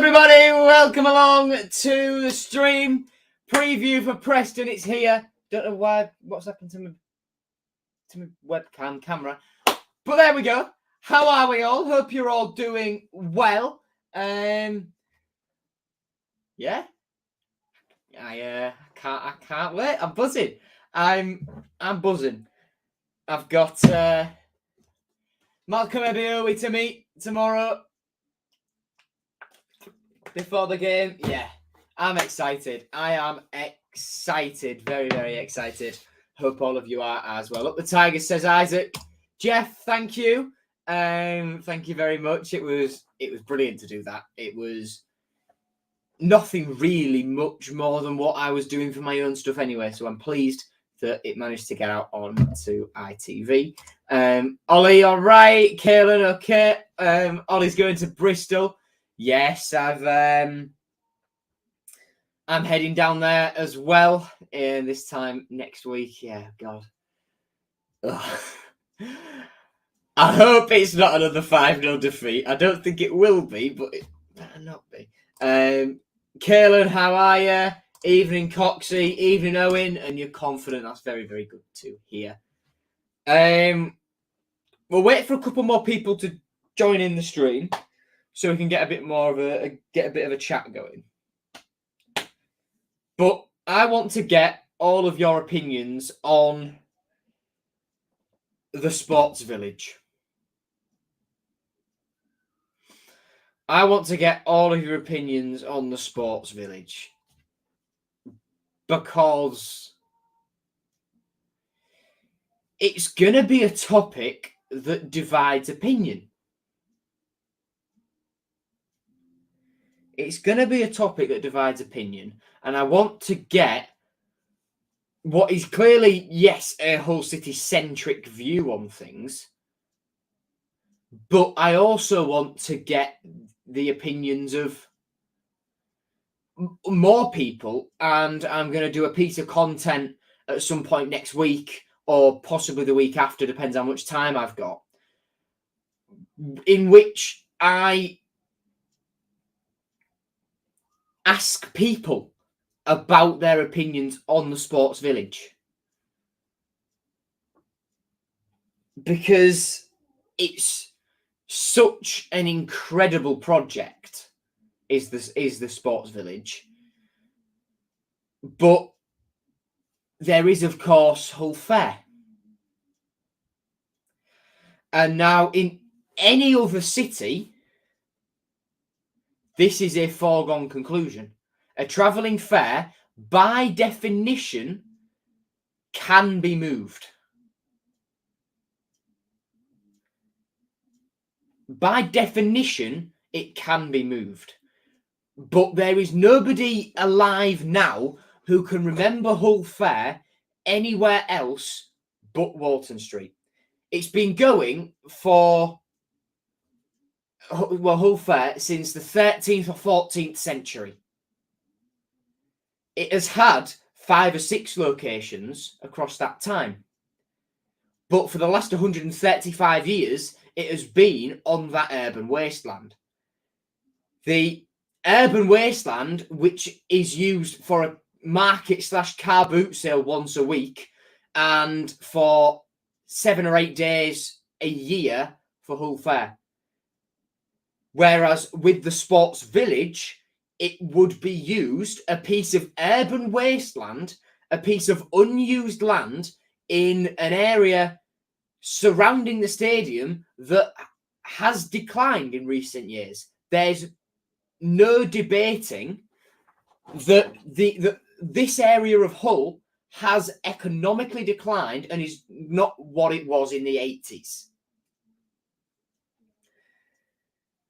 everybody, welcome along to the stream preview for Preston. It's here. Don't know why. What's happened to my webcam camera? But there we go. How are we all? Hope you're all doing well. Yeah. I can't wait. I'm buzzing. I'm buzzing. I've got Malcolm Ebiowi to meet tomorrow before the game. Yeah, I'm excited. I am excited. Very, very excited. Hope all of you are as well. Up the Tigers, says Isaac. Jeff, thank you. Thank you very much. It was brilliant to do that. It was nothing really much more than what I was doing for my own stuff anyway. So I'm pleased that it managed to get out on to ITV. Ollie, all right. Kaelin, okay. Ollie's going to Bristol. Yes, I'm heading down there as well. This time next week. Yeah, God. Ugh. I hope it's not another 5-0 defeat. I don't think it will be, but it better not be. Kaelin, how are you? Evening, Coxie. Evening, Owen. And you're confident. That's very, very good to hear. We'll wait for a couple more people to join in the stream so we can get a bit more of a chat going. But I want to get all of your opinions on the Sports Village. I want to get all of your opinions on the Sports Village because it's going to be a topic that divides opinion. It's going to be a topic that divides opinion, and I want to get what is clearly, yes, a Hull City-centric view on things, but I also want to get the opinions of more people, and I'm going to do a piece of content at some point next week or possibly the week after, depends how much time I've got, in which I ask people about their opinions on the Sports Village. Because it's such an incredible project is the Sports Village. But there is, of course, Hull Fair. And now in any other city, this is a foregone conclusion. A travelling fair, by definition, can be moved. By definition, it can be moved. But there is nobody alive now who can remember Hull Fair anywhere else but Walton Street. It's been going for, Hull Fair since the 13th or 14th century. It has had 5 or 6 locations across that time. But for the last 135 years, it has been on that urban wasteland. The urban wasteland, which is used for a market/car boot sale once a week and for 7 or 8 days a year for Hull Fair. Whereas with the Sports Village, it would be used, a piece of urban wasteland, a piece of unused land in an area surrounding the stadium that has declined in recent years. There's no debating that this area of Hull has economically declined and is not what it was in the 80s.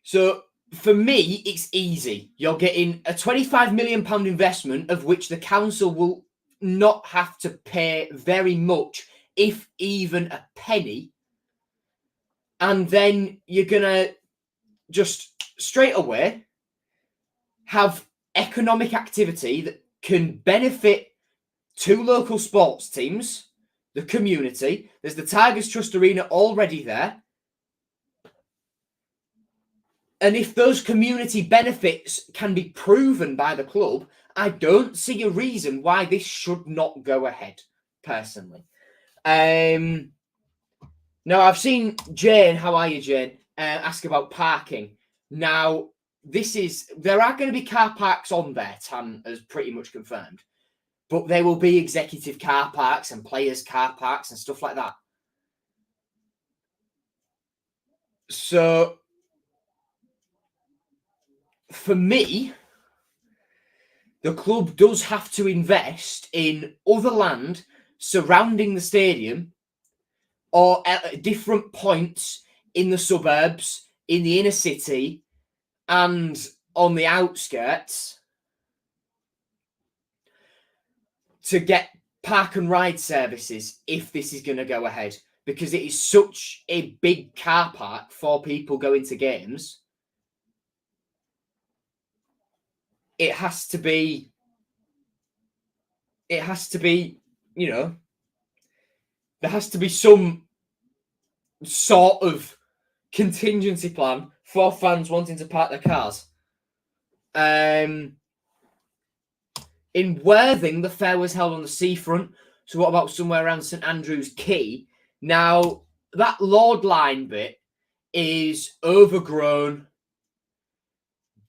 So for me, it's easy. You're getting a £25 million investment, of which the council will not have to pay very much, if even a penny. And then you're going to just straight away have economic activity that can benefit 2 local sports teams, the community. There's the Tigers Trust Arena already there. And if those community benefits can be proven by the club, I don't see a reason why this should not go ahead, personally. Now, I've seen Jane, how are you, Jane, ask about parking. Now, there are going to be car parks on there, Tan has pretty much confirmed. But there will be executive car parks and players' car parks and stuff like that. So, for me, the club does have to invest in other land surrounding the stadium or at different points in the suburbs, in the inner city, and on the outskirts to get park and ride services if this is going to go ahead, because it is such a big car park for people going to games. It has to be, you know, there has to be some sort of contingency plan for fans wanting to park their cars. In Worthing, the fair was held on the seafront. So what about somewhere around St Andrew's Quay? Now, that Lord Line bit is overgrown,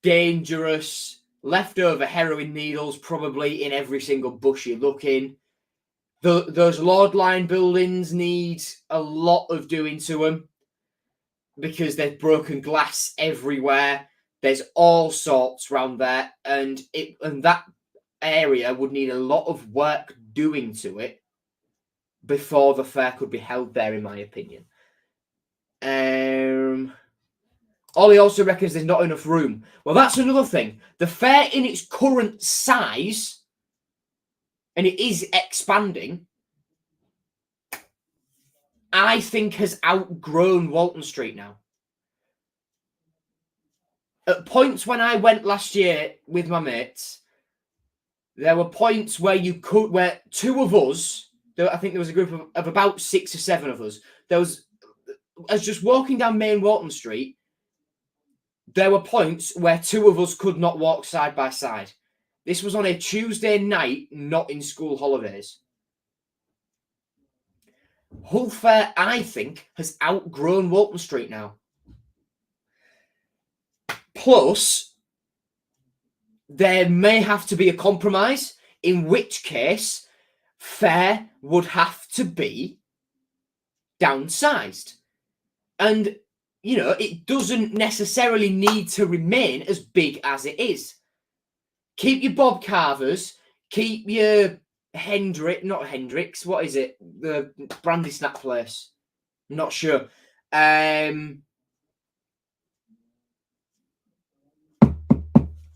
dangerous, leftover heroin needles probably in every single bush you look in. Those Lord Line buildings need a lot of doing to them because there's broken glass everywhere. There's all sorts around there, and that area would need a lot of work doing to it before the fair could be held there, in my opinion. Ollie also reckons there's not enough room. Well, that's another thing. The fair in its current size, and it is expanding, I think has outgrown Walton Street now. At points when I went last year with my mates, there were points where two of us, I think there was a group of about 6 or 7 of us, as just walking down Main Walton Street, there were points where 2 of us could not walk side by side. This was on a Tuesday night, not in school holidays. Hull Fair, I think, has outgrown Walton Street now. Plus, there may have to be a compromise, in which case fair would have to be downsized. And, it doesn't necessarily need to remain as big as it is. Keep your Bob Carvers, keep your not Hendrix, what is it? The brandy snap place. I'm not sure. I'm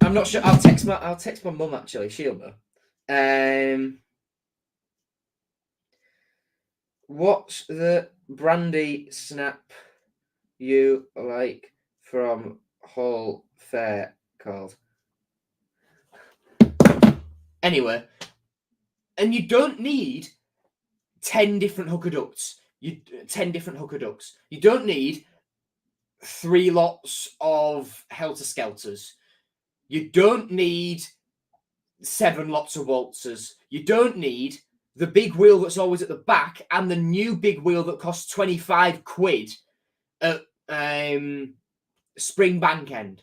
not sure. I'll text my mum actually. She'll know. What's the brandy snap you like from Hull Fair called? Anyway, and you don't need 10 different hooker ducts. 10 different hooker ducts. You don't need 3 lots of helter skelters. You don't need 7 lots of waltzers. You don't need the big wheel that's always at the back and the new big wheel that costs 25 quid at Spring Bank End.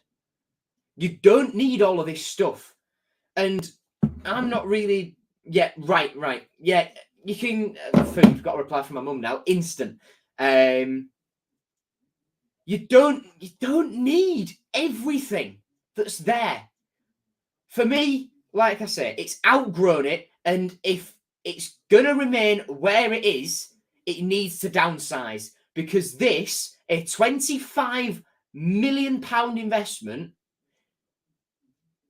You don't need all of this stuff. And I'm not really... Yeah, right. Yeah, you can... Food, got a reply from my mum now. Instant. You don't need everything that's there. For me, like I say, it's outgrown it, and if it's going to remain where it is, it needs to downsize, because this, a £25 million investment,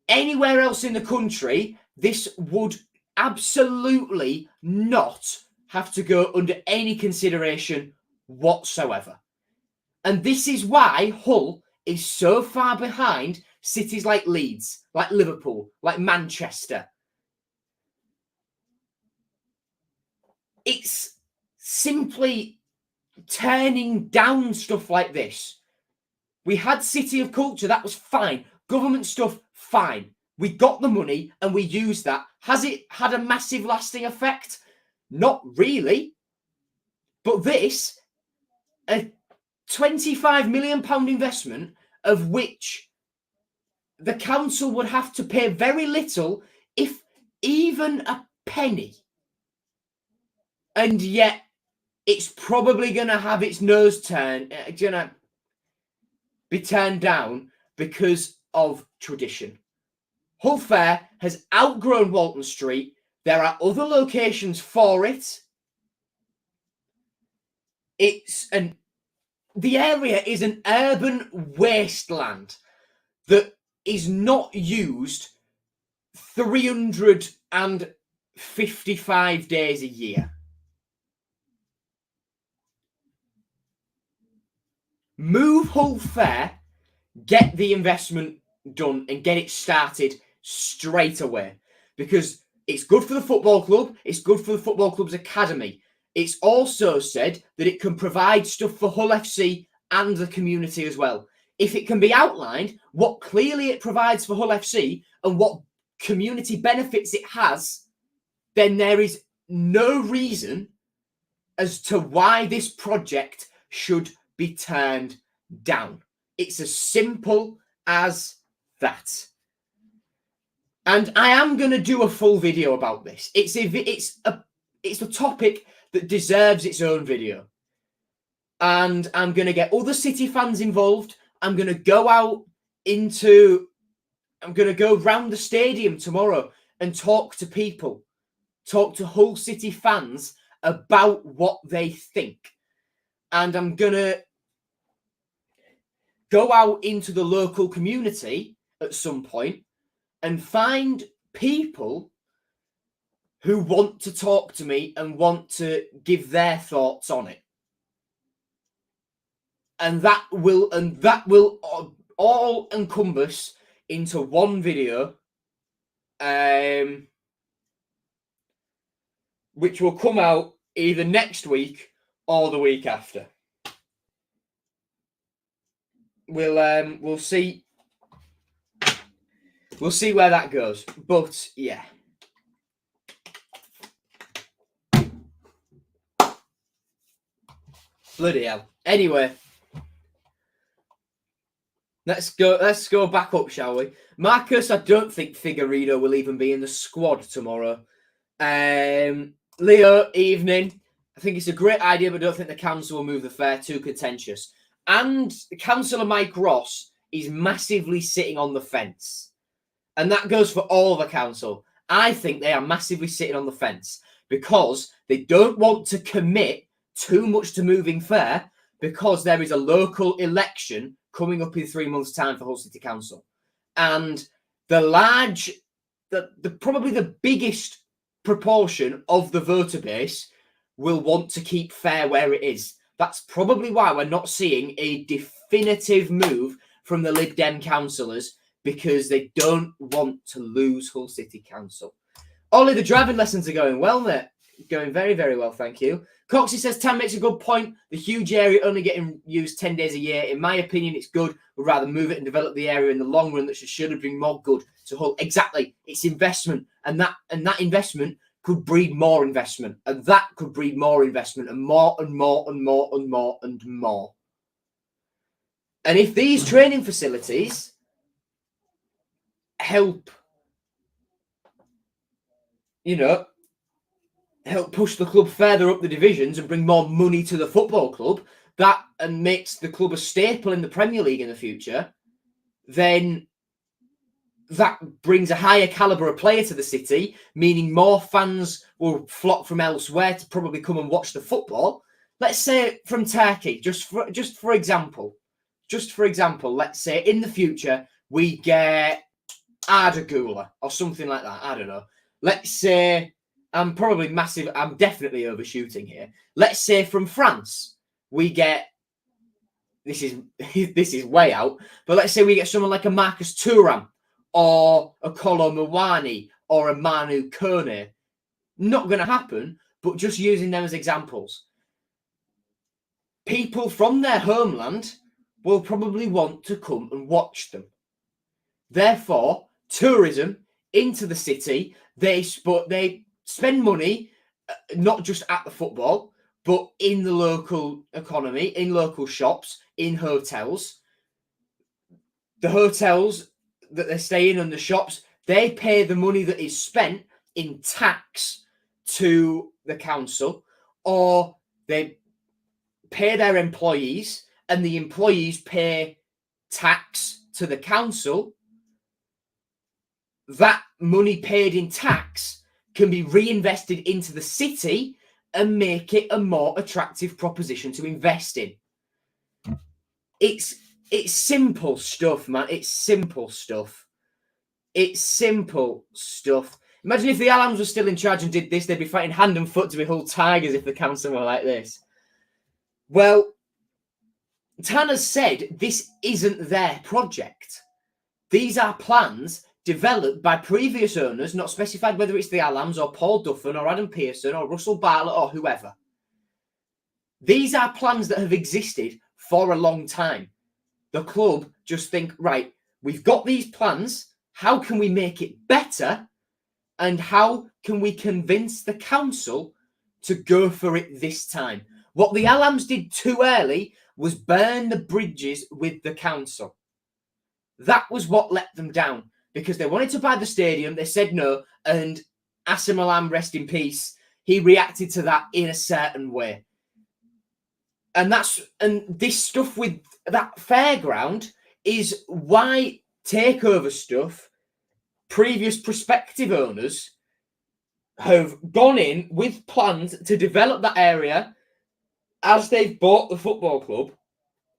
anywhere else in the country, this would absolutely not have to go under any consideration whatsoever. And this is why Hull is so far behind cities like Leeds, like Liverpool, like Manchester. It's simply turning down stuff like this We had City of Culture, that was fine. Government stuff, fine. We got the money and we used that. Has it had a massive lasting effect? Not really. But this, a £25 million investment, of which the council would have to pay very little, if even a penny. And yet, it's probably going to have its nose turned, going to be turned down because of tradition. Hull Fair has outgrown Walton Street. There are other locations for it. The area is an urban wasteland that is not used 355 days a year. Move Hull Fair, get the investment done and get it started straight away, because it's good for the football club, it's good for the football club's academy. It's also said that it can provide stuff for Hull FC and the community as well. If it can be outlined what clearly it provides for Hull FC and what community benefits it has, then there is no reason as to why this project should be turned down. It's as simple as that. And I am going to do a full video about this. It's a topic that deserves its own video. And I'm going to get other City fans involved. I'm going to go round the stadium tomorrow and talk to people, talk to Hull City fans about what they think. And I'm going to go out into the local community at some point and find people who want to talk to me and want to give their thoughts on it. And that will all encompass into one video, which will come out either next week or the week after. We'll see. We'll see where that goes. But yeah. Bloody hell. Anyway. Let's go back up, shall we? Marcus, I don't think Figueiredo will even be in the squad tomorrow. Leo, evening. I think it's a great idea, but I don't think the council will move the fair. Too contentious. And Councillor Mike Ross is massively sitting on the fence. And that goes for all the council. I think they are massively sitting on the fence because they don't want to commit too much to moving fair, because there is a local election coming up in 3 months' time for Hull City Council. And probably the biggest proportion of the voter base will want to keep fair where it is. That's probably why we're not seeing a definitive move from the Lib Dem councillors, because they don't want to lose Hull City Council. Ollie, the driving lessons are going well, mate. Going very, very well, thank you. Coxie says, Tam makes a good point. The huge area only getting used 10 days a year. In my opinion, it's good. We'd rather move it and develop the area in the long run. That should bring more good to Hull. Exactly. It's investment. And that investment could breed more investment. And that could breed more investment, and more and more and more and more and more. And if these training facilities help, help push the club further up the divisions and bring more money to the football club, and makes the club a staple in the Premier League in the future, then that brings a higher calibre of player to the city, meaning more fans will flock from elsewhere to probably come and watch the football. Let's say from Turkey, just for example, let's say in the future we get Arda Güler or something like that. I don't know. Let's say I'm definitely overshooting here. Let's say from France we get, this is way out, but let's say we get someone like a Marcus Thuram or a Kolo Muani or a Manu Kone. Not going to happen, but just using them as examples. People from their homeland will probably want to come and watch them. Therefore, tourism into the city, they spend money, not just at the football, but in the local economy, in local shops, in hotels. The hotels that they stay in and the shops, they pay the money that is spent in tax to the council, or they pay their employees and the employees pay tax to the council. That money paid in tax can be reinvested into the city and make it a more attractive proposition to invest in. It's simple stuff, man. It's simple stuff. It's simple stuff. Imagine if the Allams were still in charge and did this, they'd be fighting hand and foot to be Hull Tigers if the council were like this. Well, Tanner's said this isn't their project. These are plans developed by previous owners, not specified whether it's the Allams or Paul Duffin or Adam Pearson or Russell Bartlett or whoever. These are plans that have existed for a long time. The club just think, right, we've got these plans. How can we make it better? And how can we convince the council to go for it this time? What the Allams did too early was burn the bridges with the council. That was what let them down, because they wanted to buy the stadium. They said no, and Asim Alam, rest in peace, he reacted to that in a certain way. And this stuff with that fairground is why takeover stuff, previous prospective owners have gone in with plans to develop that area as they've bought the football club,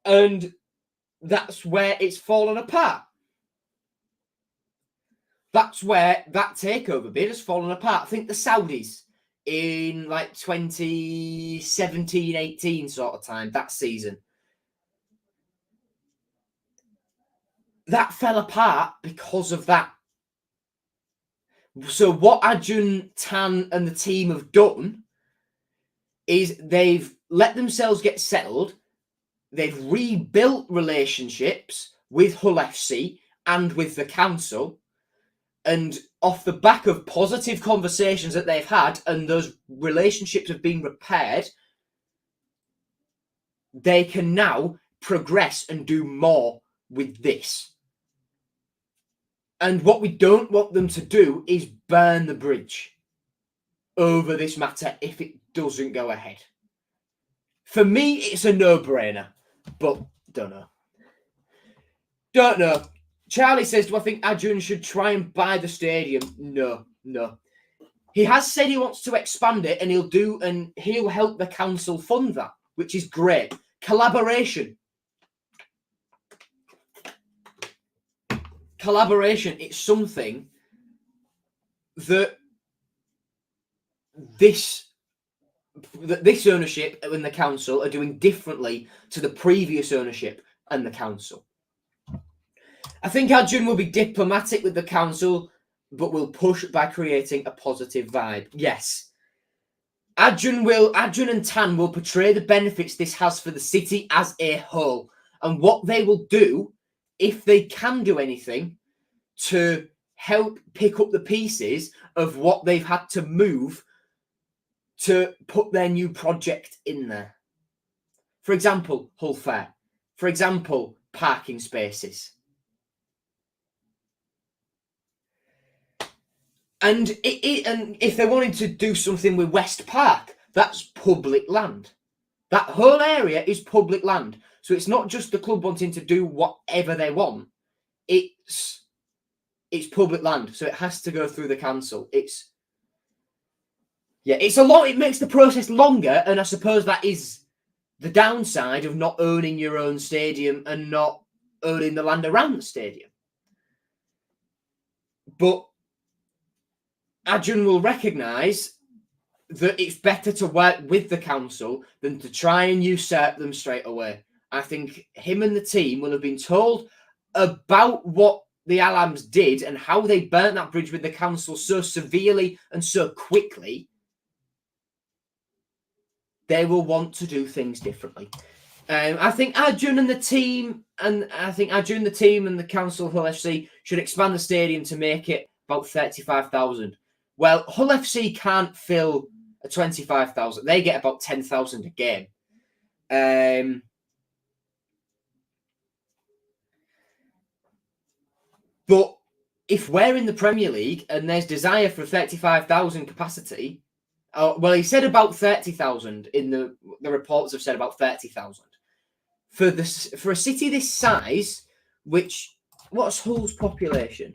and that's where it's fallen apart. That's where that takeover bid has fallen apart. I think the Saudis in like 2017-18 sort of time, that season, that fell apart because of that. So what Arjun, Tan and the team have done is they've let themselves get settled. They've rebuilt relationships with Hull FC and with the council. And off the back of positive conversations that they've had and those relationships have been repaired, they can now progress and do more with this. And what we don't want them to do is burn the bridge over this matter if it doesn't go ahead. For me, it's a no-brainer, but don't know. Charlie says, do I think Arjun should try and buy the stadium? No. He has said he wants to expand it and he'll help the council fund that, which is great. Collaboration. It's something that this ownership and the council are doing differently to the previous ownership and the council. I think Arjun will be diplomatic with the council, but will push by creating a positive vibe. Yes. Arjun and Tan will portray the benefits this has for the city as a whole, and what they will do, if they can do anything, to help pick up the pieces of what they've had to move to put their new project in there. For example, Hull Fair. For example, parking spaces. And if they wanted to do something with West Park, that's public land. That whole area is public land. So it's not just the club wanting to do whatever they want. It's public land. So it has to go through the council. It's a lot. It makes the process longer. And I suppose that is the downside of not owning your own stadium and not owning the land around the stadium. But Arjun will recognise that it's better to work with the council than to try and usurp them straight away. I think him and the team will have been told about what the Allams did and how they burnt that bridge with the council so severely and so quickly. They will want to do things differently. I think Arjun and the team, and the council of Hull FC should expand the stadium to make it about 35,000. Well, Hull FC can't fill a 25,000. They get about 10,000 a game. But if we're in the Premier League and there's desire for 35,000 capacity, well, he said about 30,000 in the reports have said about 30,000. For a city this size, what's Hull's population?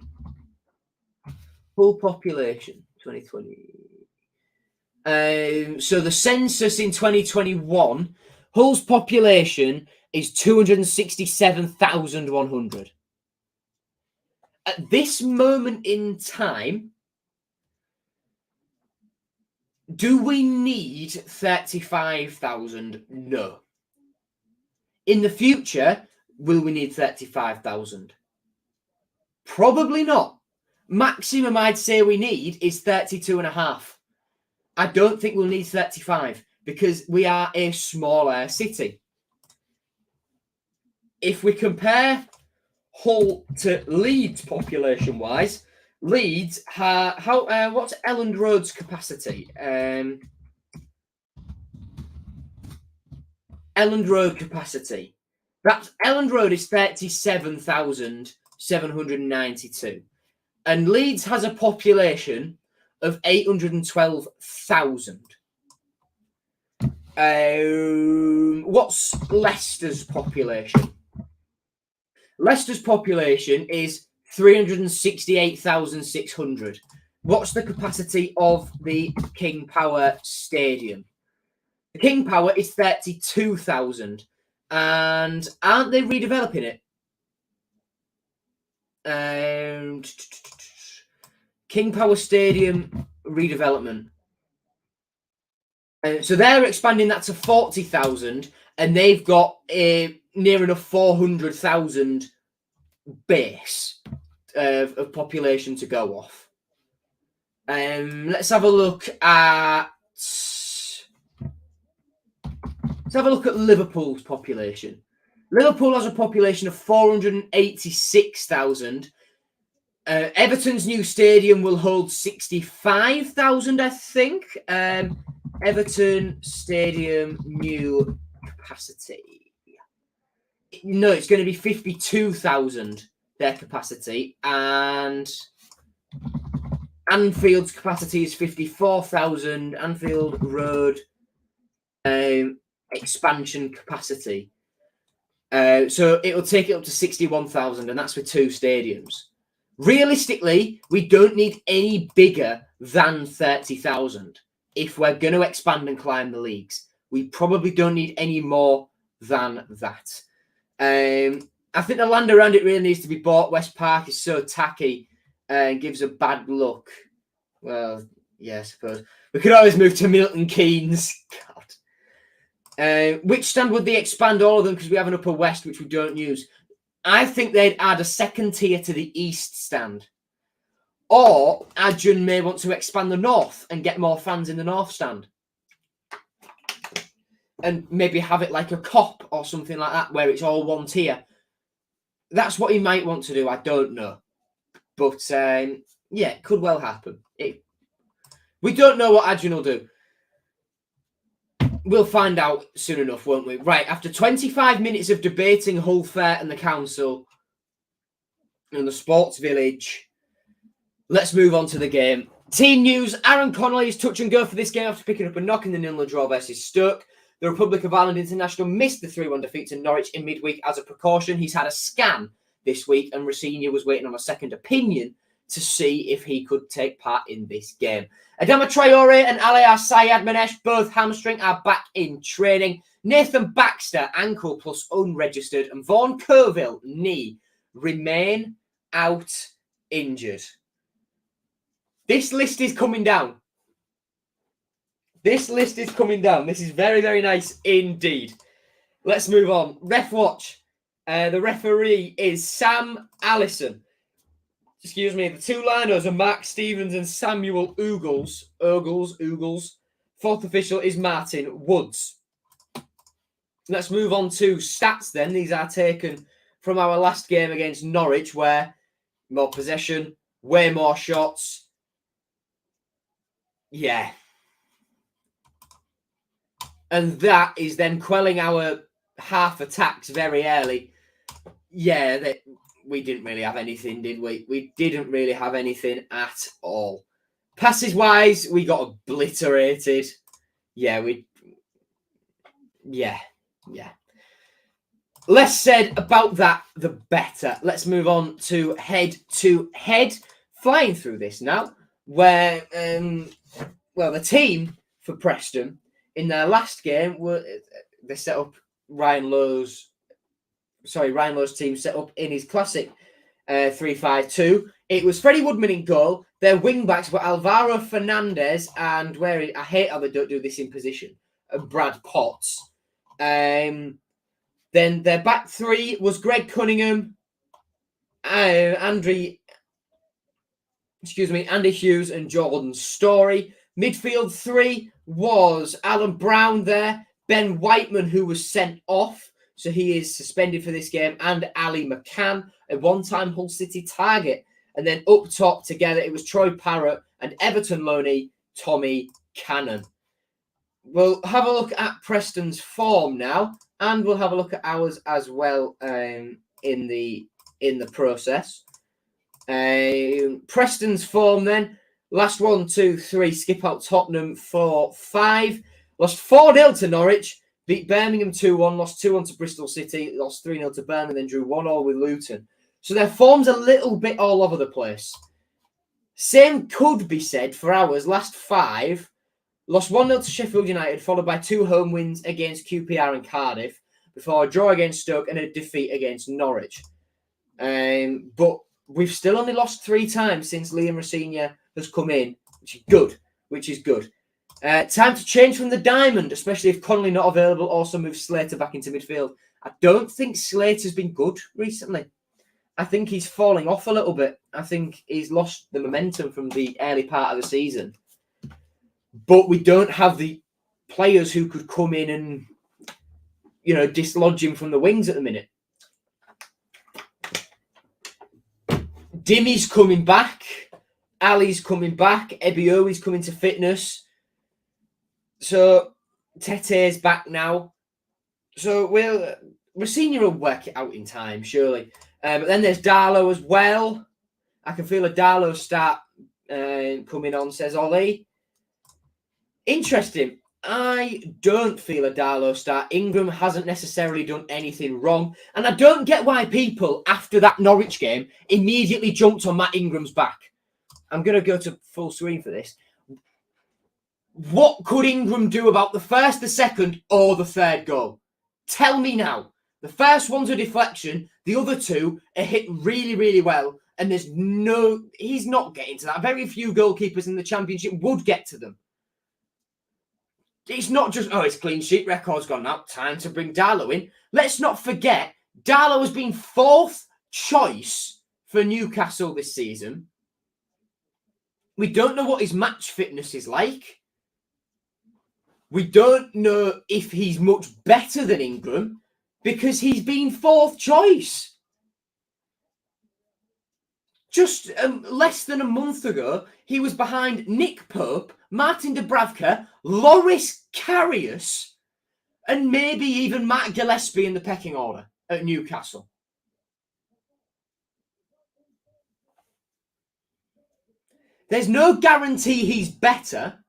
Hull population 2020. So the census in 2021, Hull's population is 267,100. At this moment in time, do we need 35,000? No. In the future, will we need 35,000? Probably not. Maximum I'd say we need is 32.5. I don't think we'll need 35 because we are a smaller city. If we compare Hull to Leeds population-wise, Leeds what's Elland Road's capacity? Elland Road capacity. Elland Road is 37,792. And Leeds has a population of 812,000. What's Leicester's population? Leicester's population is 368,600. What's the capacity of the King Power Stadium? The King Power is 32,000. And aren't they redeveloping it? King Power Stadium redevelopment. So they're expanding that to 40,000, and they've got a near enough 400,000 base of population to go off. Let's have a look at Liverpool's population. Liverpool has a population of 486,000. Everton's new stadium will hold 65,000, I think. Everton Stadium new capacity. No, it's going to be 52,000, their capacity. And Anfield's capacity is 54,000. Anfield Road expansion capacity. So it'll take it up to 61,000, and that's for two stadiums. Realistically, we don't need any bigger than 30,000 if we're going to expand and climb the leagues. We probably don't need any more than that. I think the land around it really needs to be bought. West Park is so tacky and gives a bad look. Well, yeah, I suppose. We could always move to Milton Keynes. God. Which stand would they expand all of them? Because we have an Upper West, which we don't use. I think they'd add a second tier to the East stand. Or Arjun may want to expand the North and get more fans in the North stand. And maybe have it like a cop or something like that, where it's all one tier. That's what he might want to do. I don't know. But, yeah, it could well happen. We don't know what Arjun will do. We'll find out soon enough, won't we? Right, after 25 minutes of debating Hull Fair and the council and the sports village, let's move on to the game. Team news, Aaron Connolly is touch and go for this game after picking up a knock in the 0-0 draw versus Stoke. The Republic of Ireland international missed the 3-1 defeat to Norwich in midweek as a precaution. He's had a scan this week, and Rossini was waiting on a second opinion to see if he could take part in this game. Adama Traore and Aliyah Sayed Manesh, both hamstring, are back in training. Nathan Baxter, ankle plus unregistered, and Vaughan Colville, knee, remain out injured. This list is coming down. This list is coming down. This is very, very nice indeed. Let's move on. Ref watch. The referee is Sam Allison. Excuse me. The two liners are Mark Stevens and Samuel Oogles. Fourth official is Martin Woods. Let's move on to stats then. These are taken from our last game against Norwich, where more possession, way more shots. Yeah. And that is then quelling our half attacks very early. Yeah, we didn't really have anything, did we? We didn't really have anything at all. Passes wise, we got obliterated. Yeah. Less said about that, the better. Let's move on to head. Flying through this now, where the team for Preston in their last game they set up Ryan Lowe's team set up in his classic 3-5-2. It was Freddie Woodman in goal. Their wing backs were Alvaro Fernandez and I hate how they don't do this in position, Brad Potts. Then their back three was Greg Cunningham, Andy Hughes, and Jordan Story. Midfield three was Alan Brown there, Ben Whiteman, who was sent off, so he is suspended for this game, and Ali McCann, a one-time Hull City target. And then up top together, it was Troy Parrott and Everton loanee Tommy Cannon. We'll have a look at Preston's form now, and we'll have a look at ours as well in the process. Preston's form then. Last 1, 2, 3, skip out Tottenham 4-5. Lost 4-0 to Norwich. Beat Birmingham 2-1. Lost 2-1 to Bristol City. Lost 3-0 to Birmingham. Then drew 1-1 with Luton. So their form's a little bit all over the place. Same could be said for ours. Last 5. Lost 1-0 to Sheffield United. Followed by 2 home wins against QPR and Cardiff. Before a draw against Stoke and a defeat against Norwich. But we've still only lost 3 times since Liam Rosenior has come in, which is good. Time to change from the diamond, especially if Connolly not available. Also move Slater back into midfield. I don't think Slater's been good recently. I think he's falling off a little bit. I think he's lost the momentum from the early part of the season. But we don't have the players who could come in and, dislodge him from the wings at the minute. Dimmy's coming back. Ali's coming back. Ebiowi's coming to fitness. So Tete's back now. So Rosenior will work it out in time, surely. But then there's Darlow as well. I can feel a Darlow start coming on, says Ollie. Interesting. I don't feel a Darlow start. Ingram hasn't necessarily done anything wrong. And I don't get why people, after that Norwich game, immediately jumped on Matt Ingram's back. I'm going to go to full screen for this. What could Ingram do about the first, the second, or the third goal? Tell me now. The first one's a deflection. The other 2 are hit really, really well. And he's not getting to that. Very few goalkeepers in the Championship would get to them. It's not just, his clean sheet record's gone now. Time to bring Darlow in. Let's not forget, Darlow has been 4th choice for Newcastle this season. We don't know what his match fitness is like. We don't know if he's much better than Ingram because he's been 4th choice. Just less than a month ago, he was behind Nick Pope, Martin Dubravka, Loris Karius, and maybe even Matt Gillespie in the pecking order at Newcastle. There's no guarantee he's better.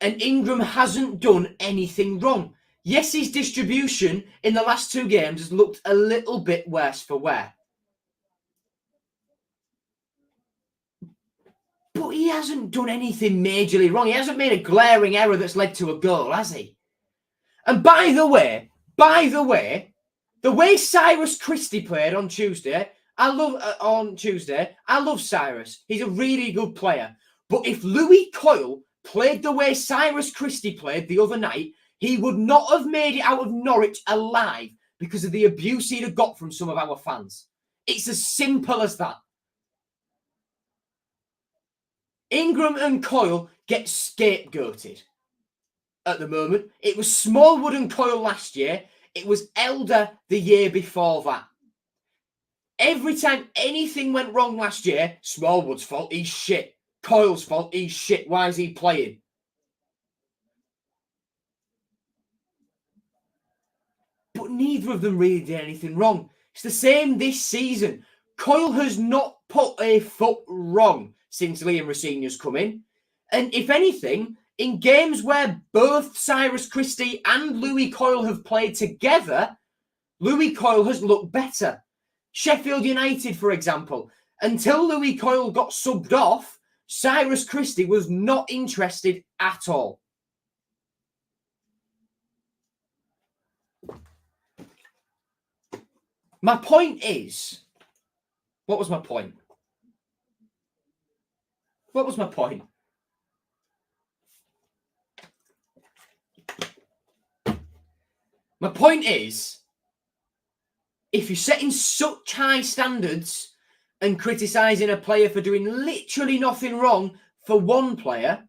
And Ingram hasn't done anything wrong. Yes, his distribution in the last 2 games has looked a little bit worse for wear. But he hasn't done anything majorly wrong. He hasn't made a glaring error that's led to a goal, has he? And by the way, the way Cyrus Christie played on Tuesday, I love Cyrus. He's a really good player. But if Louis Coyle played the way Cyrus Christie played the other night, he would not have made it out of Norwich alive because of the abuse he'd have got from some of our fans. It's as simple as that. Ingram and Coyle get scapegoated. at the moment. It was Smallwood and Coyle last year. It was Elder the year before that. Every time anything went wrong last year, Smallwood's fault, he's shit. Coyle's fault, he's shit. Why is he playing? But neither of them really did anything wrong. It's the same this season. Coyle has not put a foot wrong since Liam Rosenior's come in. And if anything, in games where both Cyrus Christie and Louis Coyle have played together, Louis Coyle has looked better. Sheffield United, for example, until Louis Coyle got subbed off, Cyrus Christie was not interested at all. My point is, what was my point? What was my point? My point is, if you're setting such high standards and criticising a player for doing literally nothing wrong for one player,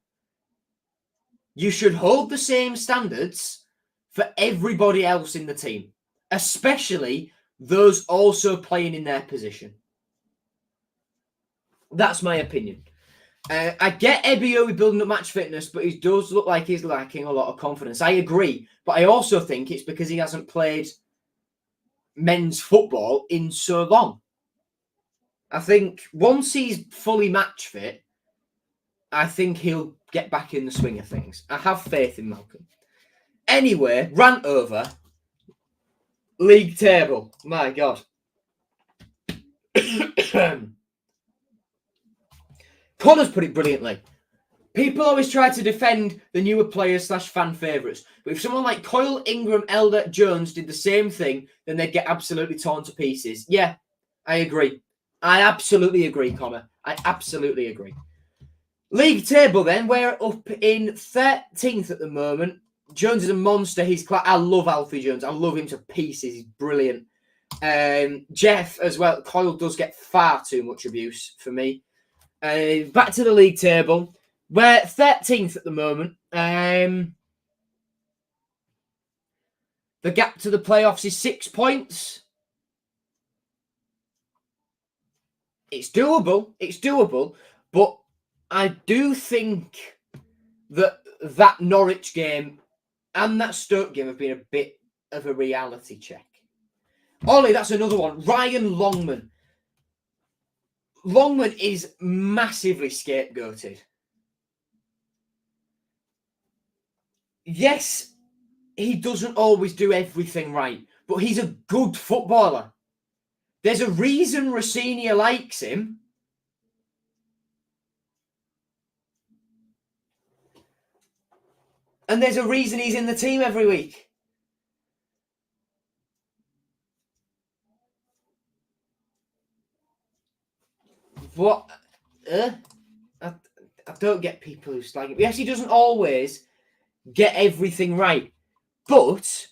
you should hold the same standards for everybody else in the team, especially those also playing in their position. That's my opinion. I get Ebio building up match fitness, but he does look like he's lacking a lot of confidence. I agree, but I also think it's because he hasn't played men's football in so long. I think once he's fully match fit, I think he'll get back in the swing of things. I have faith in Malcolm. Anyway, rant over. League table. My God. Connor's put it brilliantly. People always try to defend the newer players / fan favourites. But if someone like Coyle, Ingram, Elder, Jones did the same thing, then they'd get absolutely torn to pieces. Yeah, I agree. I absolutely agree, Connor. I absolutely agree. League table then, we're up in 13th at the moment. Jones is a monster. I love Alfie Jones. I love him to pieces. He's brilliant. Jeff as well. Coyle does get far too much abuse for me. Back to the league table. We're 13th at the moment. The gap to the playoffs is 6 points. It's doable. It's doable. But I do think that Norwich game and that Stoke game have been a bit of a reality check. Ollie, that's another one. Ryan Longman. Longman is massively scapegoated. Yes, he doesn't always do everything right, but he's a good footballer. There's a reason Rossini likes him. And there's a reason he's in the team every week. What? I don't get people who slag him. Yes, he doesn't always get everything right, but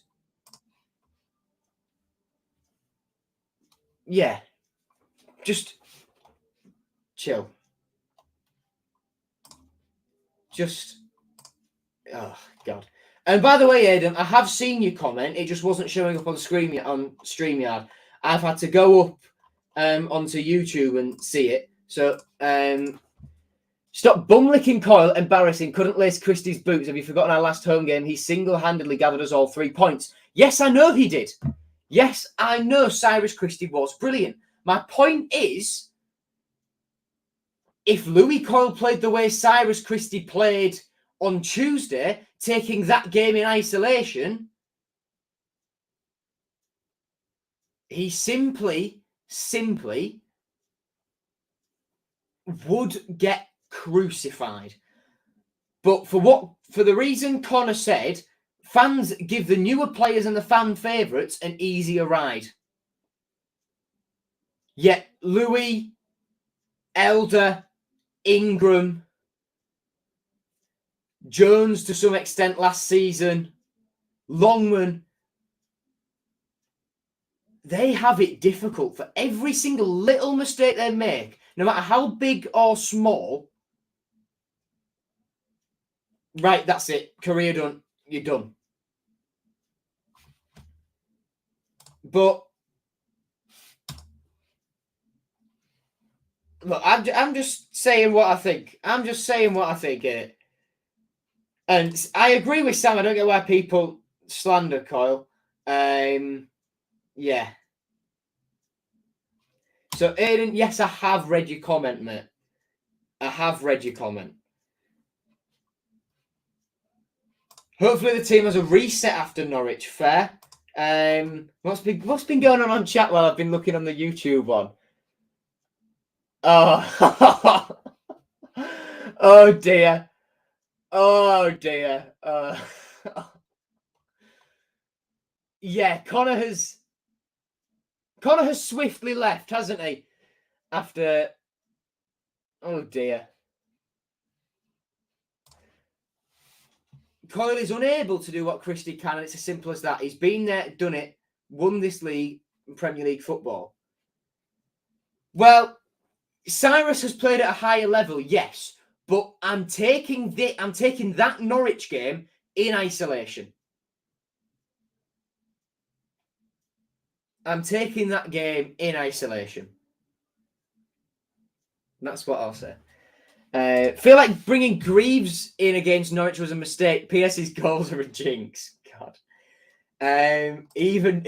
yeah, just chill. Oh God. And by the way, Aidan, I have seen your comment. It just wasn't showing up on screen yet on StreamYard. I've had to go up onto YouTube and see it. So stop bum-licking Coyle. Embarrassing. Couldn't lace Christie's boots. Have you forgotten our last home game? He single-handedly gathered us all 3 points. Yes, I know he did. Yes, I know Cyrus Christie was brilliant. My point is, if Louis Coyle played the way Cyrus Christie played on Tuesday, taking that game in isolation, he simply would get crucified. But for the reason Connor said, fans give the newer players and the fan favourites an easier ride. Yet Louis, Elder, Ingram, Jones to some extent last season, Longman, they have it difficult. For every single little mistake they make, no matter how big or small, right, that's it, career done. you're done. But look, I'm just saying what I think. I'm just saying what I think here. And I agree with Sam. I don't get why people slander Coyle. Yeah. So, Aiden, yes, I have read your comment, mate. I have read your comment. Hopefully the team has a reset after Norwich. Fair. What's been going on chat while I've been looking on the YouTube one? Oh, oh dear. Oh dear. Yeah, Connor has swiftly left, hasn't he? After, oh dear. Coyle is unable to do what Christie can, and it's as simple as that. He's been there, done it, won this league, Premier League football. Well, Cyrus has played at a higher level, yes, but I'm taking that Norwich game in isolation. I'm taking that game in isolation. That's what I'll say. Feel like bringing Greaves in against Norwich was a mistake. PS's goals are a jinx. God. Even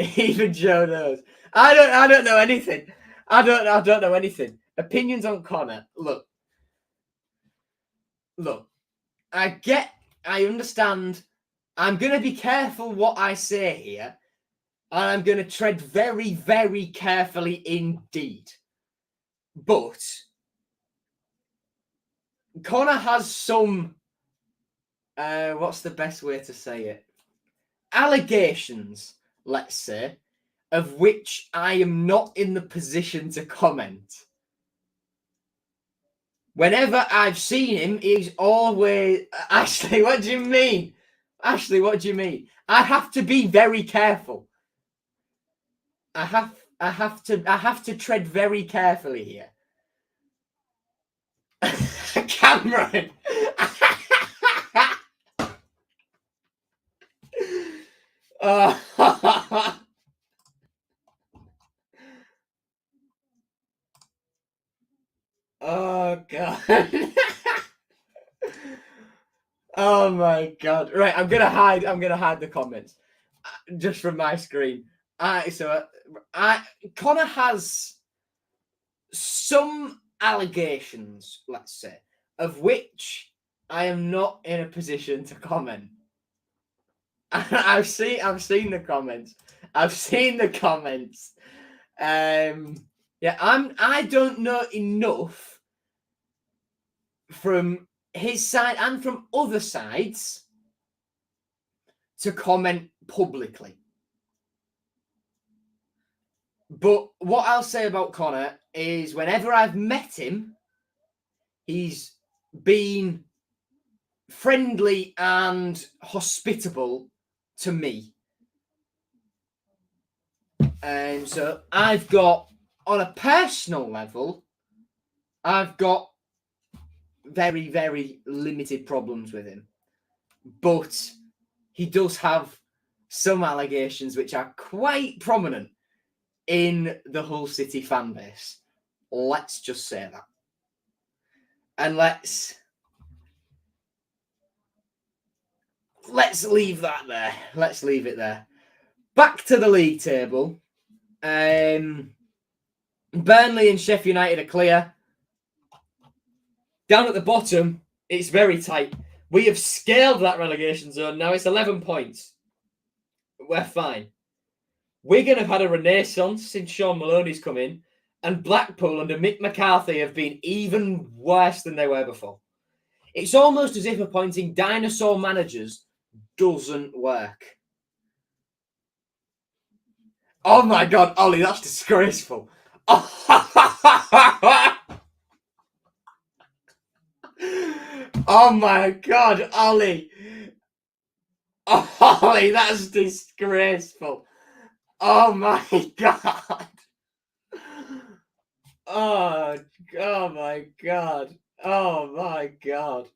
Joe knows. I don't know anything. I don't know anything. Opinions on Connor. Look. I understand. I'm gonna be careful what I say here, and I'm gonna tread very, very carefully indeed. But Connor has some. What's the best way to say it? Allegations, let's say, of which I am not in the position to comment. Whenever I've seen him, he's always... Ashley, what do you mean? Ashley, what do you mean? I have to be very careful. I have to tread very carefully here. Cameron. Oh god. Oh my god. Right, I'm gonna hide the comments just from my screen. Connor has some allegations, let's say, of which I am not in a position to comment. I've seen the comments. I've seen the comments. Yeah, I don't know enough from his side and from other sides to comment publicly. But what I'll say about Connor is whenever I've met him, he's been friendly and hospitable to me. And so I've got, on a personal level, I've got very, very limited problems with him. But he does have some allegations which are quite prominent in the Hull City fan base. Let's just say that. And let's leave that there. Let's leave it there. Back to the league table. Burnley and Sheffield United are clear. Down at the bottom, it's very tight. We have scaled that relegation zone. Now it's 11 points. We're fine. Wigan have had a renaissance since Sean Maloney's come in, and Blackpool under Mick McCarthy have been even worse than they were before. It's almost as if appointing dinosaur managers doesn't work. Oh my God, Ollie, that's disgraceful. Oh my God, Ollie. Ollie, that's disgraceful. Oh my God. Oh my God. Oh my God.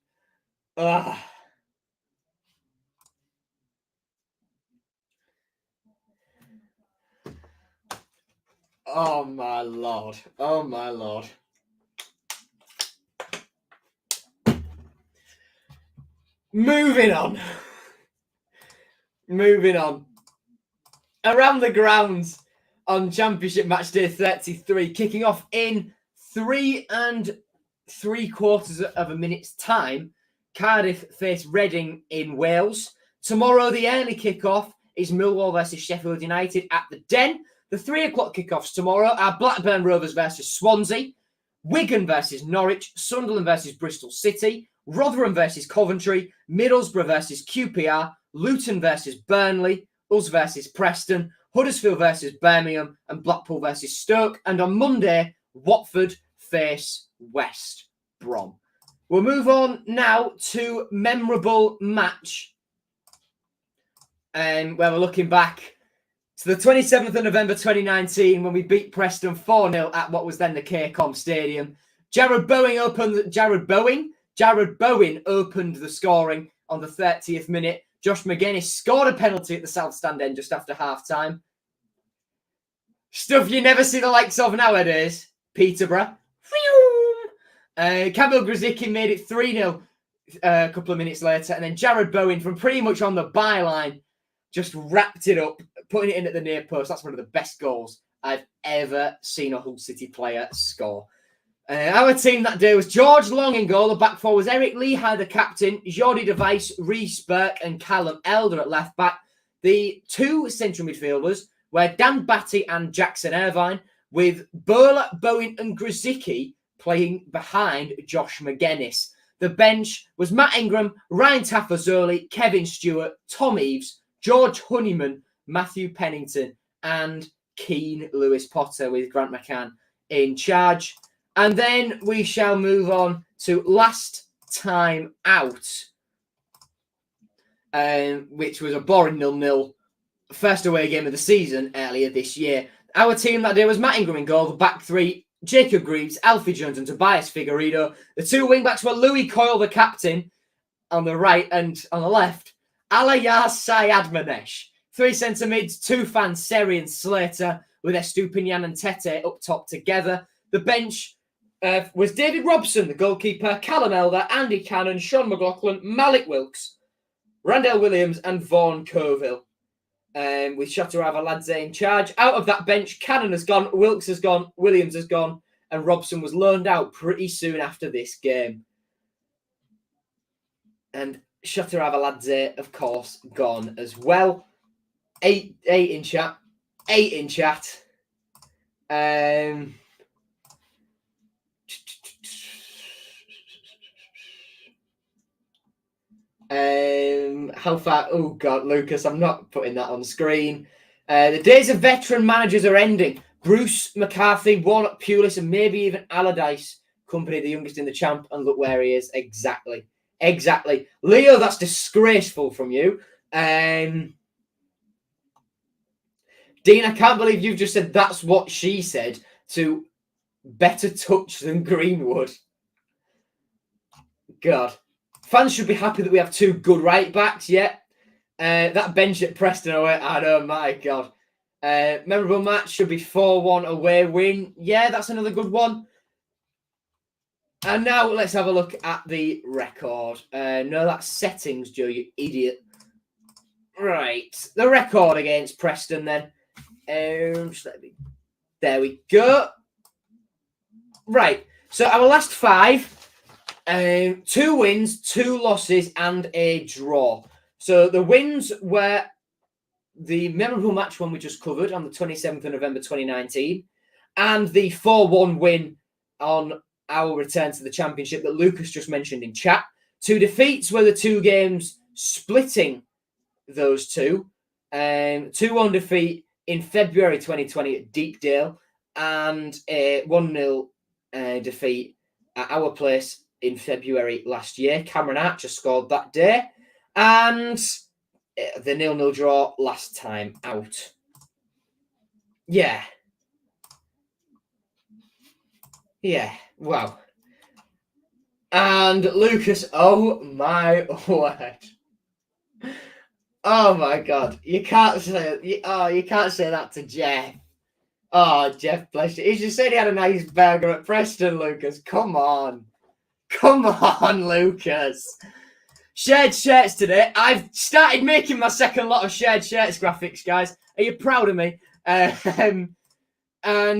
Oh my lord. Oh my lord. Moving on. Moving on. Around the grounds on Championship Matchday 33, kicking off in 3 3/4 of a minute's time. Cardiff face Reading in Wales. Tomorrow, the early kickoff is Millwall versus Sheffield United at the Den. The 3 o'clock kickoffs tomorrow are Blackburn Rovers versus Swansea, Wigan versus Norwich, Sunderland versus Bristol City, Rotherham versus Coventry, Middlesbrough versus QPR, Luton versus Burnley, us versus Preston, Huddersfield versus Birmingham, and Blackpool versus Stoke. And on Monday, Watford face West Brom. We'll move on now to memorable match, where we're looking back to the 27th of November 2019 when we beat Preston 4-0 at what was then the KCOM Stadium. Jared Bowen opened the scoring on the 30th minute. Josh McGuinness scored a penalty at the South Stand end just after half-time. Stuff you never see the likes of nowadays. Peterborough. Kamil Grzycki made it 3-0 a couple of minutes later. And then Jared Bowen, from pretty much on the byline, just wrapped it up, putting it in at the near post. That's one of the best goals I've ever seen a Hull City player score. Our team that day was George Long in goal. The back four was Eric Lehigh, the captain, Jordi de Vries, Rhys Burke, and Callum Elder at left back. The 2 central midfielders were Dan Batty and Jackson Irvine, with Bowler, Bowen, and Grzycki playing behind Josh McGuinness. The bench was Matt Ingram, Ryan Tafazoli, Kevin Stewart, Tom Eaves, George Honeyman, Matthew Pennington, and Keane Lewis Potter, with Grant McCann in charge. And then we shall move on to last time out, which was a boring 0-0 first away game of the season earlier this year. Our team that day was Matt Ingram in goal, the back 3, Jacob Greaves, Alfie Jones, and Tobias Figueiredo. The 2 wing-backs were Louis Coyle, the captain, on the right, and on the left, Alayar Sayadmanesh. 3 centre mids, 2 fans, Seri and Slater, with Estupinian and Tete up top together. The bench was David Robson, the goalkeeper, Callum Elder, Andy Cannon, Sean McLaughlin, Malik Wilkes, Randell Williams, and Vaughan Coville, with Shatarava Ladze in charge. Out of that bench, Cannon has gone, Wilkes has gone, Williams has gone, and Robson was loaned out pretty soon after this game. And Shatarava Ladze, of course, gone as well. 8 in chat. 8 in chat. How far? Oh God, Lucas, I'm not putting that on screen. The days of veteran managers are ending. Bruce, McCarthy, Warnock, Pulis, and maybe even Allardyce company the youngest in the champ, and look where he is. Exactly. Leo, that's disgraceful from you. Dean, I can't believe you've just said that's what she said to better touch than Greenwood. God. Fans should be happy that we have 2 good right backs, yeah. That bench at Preston away, I know, my God. Memorable match should be 4-1 away win. Yeah, that's another good one. And now let's have a look at the record. No, that's settings, Joe, you idiot. Right, the record against Preston then. There we go. Right, so our last 5. 2 wins, 2 losses, and a draw. So the wins were the memorable match one we just covered on the 27th of November 2019, and the 4-1 win on our return to the Championship that Lucas just mentioned in chat. 2 defeats were the 2 games splitting those 2. 2-1 defeat in February 2020 at Deepdale, and a 1-0 defeat at our place in February last year. Cameron Archer scored that day. And the 0-0 draw last time out. Yeah. Wow. And Lucas, oh my word. Oh my God. You can't say that to Jeff. Oh, Jeff, bless you. He just said he had a nice burger at Preston, Lucas. Come on. Come on, Lucas. Shared shirts today. I've started making my second lot of shared shirts graphics, guys. Are you proud of me? And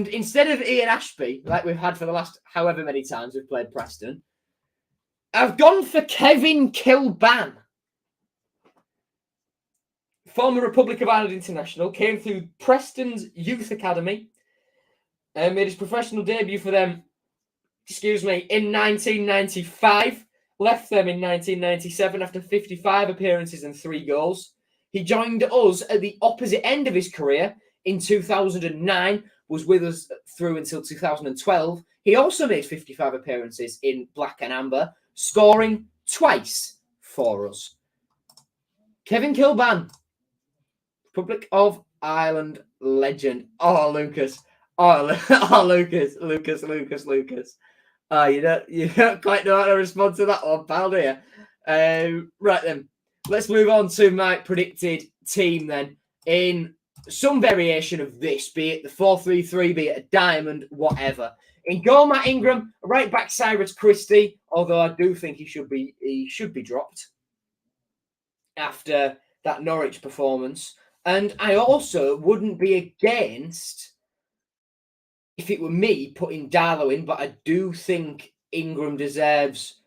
instead of Ian Ashby, like we've had for the last however many times we've played Preston, I've gone for Kevin Kilban. Former Republic of Ireland international, came through Preston's youth academy, and made his professional debut for them, in 1995. Left them in 1997 after 55 appearances and 3 goals. He joined us at the opposite end of his career in 2009, was with us through until 2012. He also made 55 appearances in Black and Amber, scoring twice for us. Kevin Kilban, Republic of Ireland legend. Oh, Lucas. Oh, Lucas. Oh, you don't quite know how to respond to that one, pal, do you? Right then, let's move on to my predicted team then. In some variation of this, be it the 4-3-3, be it a diamond, whatever. In goal, Matt Ingram. Right back, Cyrus Christie. Although I do think he should be dropped after that Norwich performance. And I also wouldn't be against, if it were me, putting Darlow in, but I do think Ingram deserves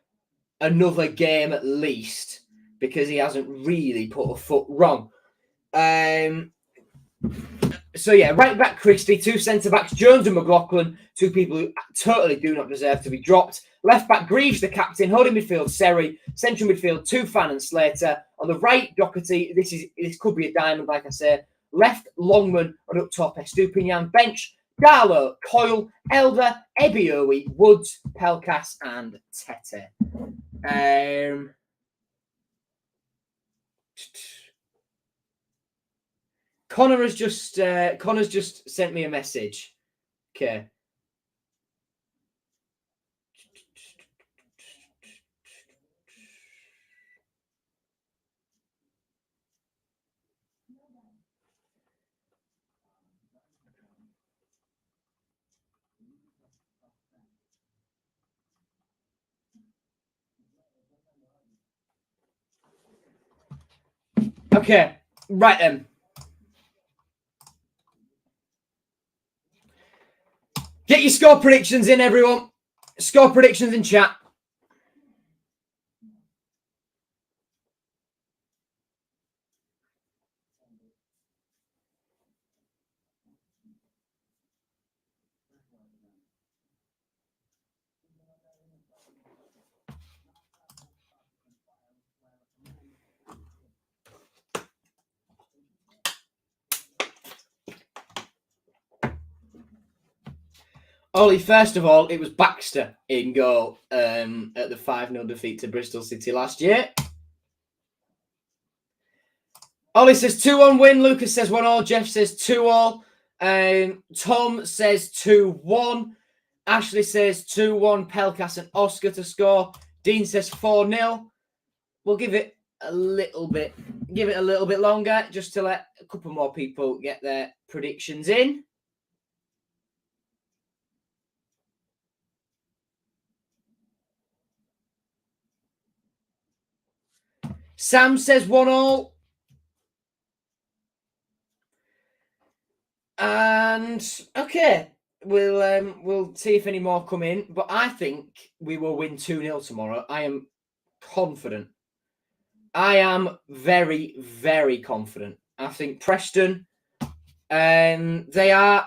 another game at least because he hasn't really put a foot wrong. So yeah, right back Christie, 2 centre backs, Jones and McLaughlin, 2 people who totally do not deserve to be dropped. Left back Greaves, the captain, holding midfield Seri, central midfield Tufan and Slater. On the right, Doherty. This could be a diamond, like I say. Left Longman, and up top Estupinian. Bench Darlow, Coyle, Elder, Ebiowi, Woods, Pelkas, and Tete. Connor's just sent me a message. Okay. Okay, right then. Get your score predictions in, everyone. Score predictions in chat. Ollie, first of all, it was Baxter in goal at the 5-0 defeat to Bristol City last year. Ollie says 2-1 win. Lucas says 1-1. Jeff says 2-1. Tom says 2-1. Ashley says 2-1. Pelkas and Oscar to score. Dean says 4-0. We'll give it a little bit longer just to let a couple more people get their predictions in. Sam says 1-1. And okay, we'll see if any more come in. But I think we will win 2-0 tomorrow. I am confident. I am very, very confident. I think Preston, they're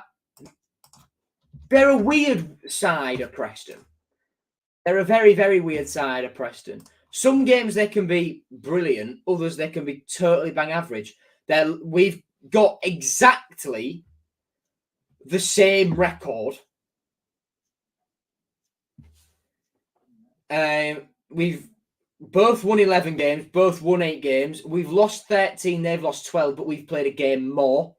a weird side of Preston. They're a very, very weird side of Preston. Some games they can be brilliant, others they can be totally bang average. We've got exactly the same record. We've both won 11 games, both won 8 games. We've lost 13, they've lost 12, but we've played a game more.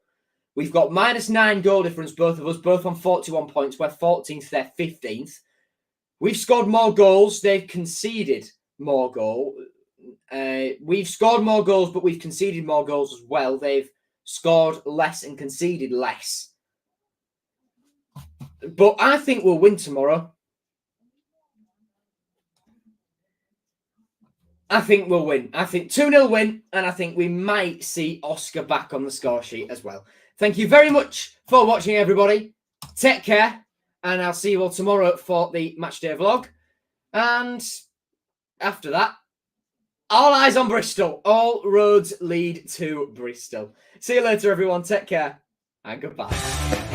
We've got -9 goal difference, both of us, both on 41 points. We're 14th, they're 15th. We've scored more goals, they've conceded more goals. We've scored more goals, but we've conceded more goals as well. They've scored less and conceded less. But I think we'll win tomorrow. I think we'll win. I think 2-0 win, and I think we might see Oscar back on the score sheet as well. Thank you very much for watching, everybody. Take care, and I'll see you all tomorrow for the Matchday vlog. And after that, all eyes on Bristol. All roads lead to Bristol. See you later, everyone. Take care, and goodbye.